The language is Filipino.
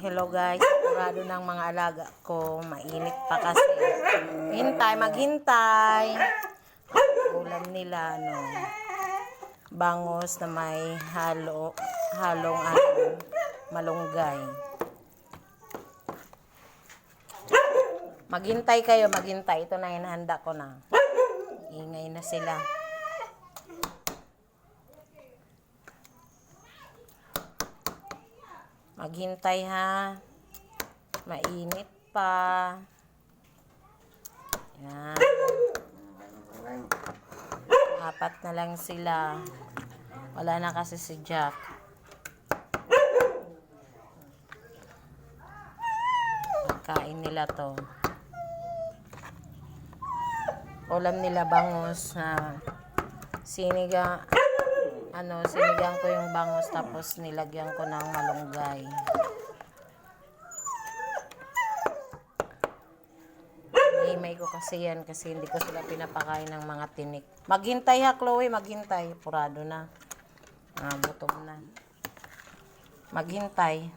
Hello guys, sigurado ng mga alaga ko, mainit pa kasi. Maghintay. Ulam nila, bangos na may halong malunggay. Maghintay kayo, maghintay. Ito na, hinahanda ko na. Ingay na sila. Maghintay ha. Mainit pa. Yan. 4 na lang sila. Wala na kasi si Jack. Kain nila to. Ulam nila bangos na sinigang ko yung bangos tapos nilagyan ko ng malunggay. Himay ko kasi yan kasi hindi ko sila pinapakain ng mga tinik. Maghintay ha, Chloe, maghintay. Purado na. Gutom na. Maghintay.